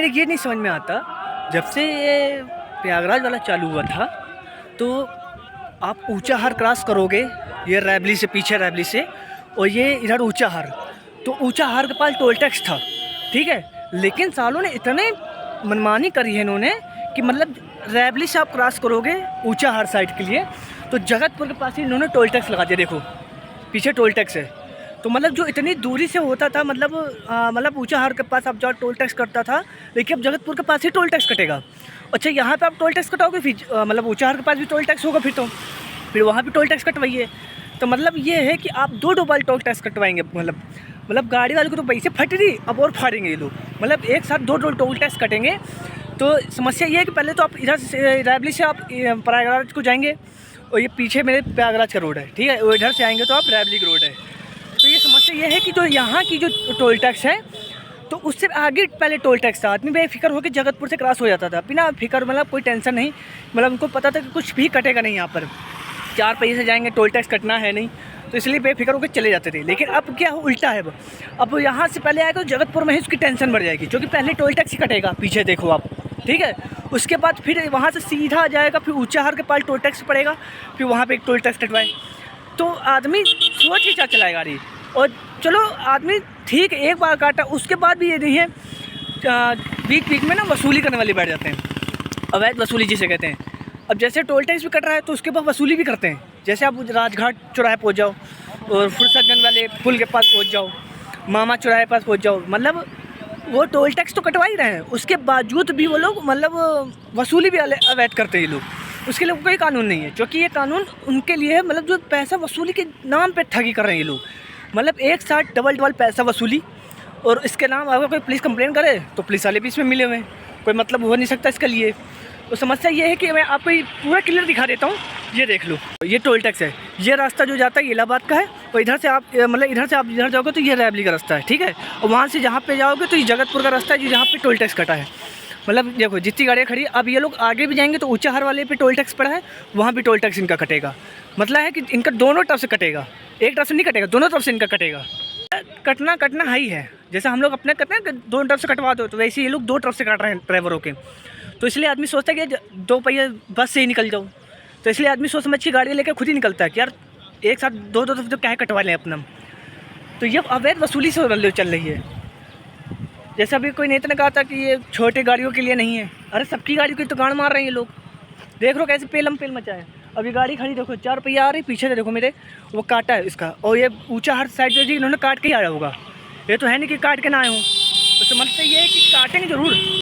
मेरे ये नहीं समझ में आता, जब से ये प्रयागराज वाला चालू हुआ था तो आप ऊंचाहार क्रॉस करोगे, ये रैवली से पीछे रैवली से, और ये इधर ऊंचाहार, तो ऊंचाहार के पास टोल टैक्स था, ठीक है। लेकिन सालों ने इतने मनमानी करी है इन्होंने कि मतलब रैवली से आप क्रॉस करोगे ऊंचाहार साइड के लिए तो जगतपुर के पास ही इन्होंने टोल टैक्स लगा दिया। देखो पीछे टोल टैक्स है, तो मतलब जो इतनी दूरी से होता था, मतलब ऊंचाहार के पास आप जाओ टोल टैक्स कटता था, लेकिन अब जगतपुर के पास ही टोल टैक्स कटेगा। अच्छा, यहाँ पे आप टोल टैक्स कटाओगे, फिर मतलब ऊंचाहार के पास भी टोल टैक्स होगा, फिर वहाँ भी टोल टैक्स कटवाइए। तो मतलब ये है कि आप दो बार टोल टैक्स कटवाएंगे, मतलब गाड़ी वाले को तो पैसे फट रही, अब और फाड़ेंगे ये लोग, मतलब एक साथ दो टोल टैक्स कटेंगे। तो समस्या ये है कि पहले तो आप इधर से रैवली से आप प्रयागराज को जाएंगे, और ये पीछे मेरे प्रयागराज का रोड है, ठीक है, वो इधर से आएंगे तो आप रैवली का रोड है। तो ये समस्या ये है कि जो यहाँ की जो टोल टैक्स है, तो उससे आगे पहले टोल टैक्स था, आदमी बेफिक्र होकर जगतपुर से क्रॉस हो जाता था बिना फिक्र, मतलब कोई टेंशन नहीं, मतलब उनको पता था कि कुछ भी कटेगा नहीं, यहाँ पर 4 पैसे जाएंगे, टोल टैक्स कटना है नहीं, तो इसलिए बेफिक्र होकर चले जाते थे। लेकिन अब क्या उल्टा है, अब यहाँ से पहले आएगा तो जगतपुर में ही उसकी टेंशन बढ़ जाएगी, क्योंकि पहले टोल टैक्स ही कटेगा, पीछे देखो आप, ठीक है। उसके बाद फिर वहाँ से सीधा आ जाएगा, फिर ऊंचाहार के पास टोल टैक्स पड़ेगा, फिर वहाँ पे एक टोल टैक्स कटवाए, तो आदमी सोच के क्या चलाए गाड़ी। और चलो आदमी ठीक एक बार काटा, उसके बाद भी ये नहीं है, बीच में ना वसूली करने वाले बैठ जाते हैं, अवैध वसूली जिसे कहते हैं। अब जैसे टोल टैक्स भी कट रहा है तो उसके बाद वसूली भी करते हैं, जैसे आप राजघाट चौराहे पहुँच जाओ और फुरसतगंज वाले पुल के पास पहुँच जाओ, मामा चौराहे पास पहुँच जाओ, मतलब वो टोल टैक्स तो कटवा ही रहे हैं, उसके बावजूद भी वो लोग मतलब वसूली भी अवैध करते हैं ये लोग। उसके लिए कोई कानून नहीं है, क्योंकि ये कानून उनके लिए है, मतलब जो पैसा वसूली के नाम पे ठगी कर रहे हैं ये लोग, मतलब एक साथ डबल पैसा वसूली। और इसके नाम अगर कोई पुलिस कंप्लेन करे तो पुलिस वाले भी इसमें मिले हुए हैं, कोई मतलब हो नहीं सकता इसके लिए। तो समस्या ये है कि मैं आपको पूरा क्लियर दिखा देता हूँ, ये देख लो, ये टोल टैक्स है, ये रास्ता जो जाता है इलाहाबाद का है, और इधर से आप इधर जाओगे तो ये रैवली का रास्ता है, ठीक है। और वहाँ से जहाँ पे जाओगे तो ये जगतपुर का रास्ता है, जो जहाँ पे टोल टैक्स कटा है। मतलब देखो जितनी गाड़ियाँ खड़ी, अब ये लोग आगे भी जाएंगे तो ऊंचाहार वाले पे टोल टैक्स पड़ा है, वहाँ भी टोल टैक्स इनका कटेगा। मतलब है कि इनका दोनों तरफ से कटेगा, एक तरफ से नहीं कटेगा, दोनों तरफ से इनका कटेगा। कटना हाई है, जैसे हम लोग अपने करते हैं कि दोनों तरफ से कटवा दो, तो वैसे ये लोग दो तरफ से काट रहे हैं ड्राइवरों के। तो इसलिए आदमी सोचता है कि 2 पहिया बस से ही निकल जाऊँ, तो इसलिए आदमी सोच समझ के गाड़ी लेकर खुद ही निकलता है कि यार एक साथ दो तरफ तो क्या कटवा लें अपना। तो ये अवैध वसूली से चल रही है। जैसे अभी कोई नेता ने कहा था कि ये छोटे गाड़ियों के लिए नहीं है, अरे सबकी गाड़ी की तो गाड़ मार रहे हैं ये लोग, देख लो कैसे पेलम पेल मचा है। अभी गाड़ी खड़ी देखो, 4 पहिया आ रही, पीछे से देखो मेरे वो काटा है इसका, और ये ऊंचाहार साइड जो जी इन्होंने काट के ही आया होगा, ये तो है नहीं कि काट के ना आए हों। तो समझते ये है कि काटेंगे ज़रूर।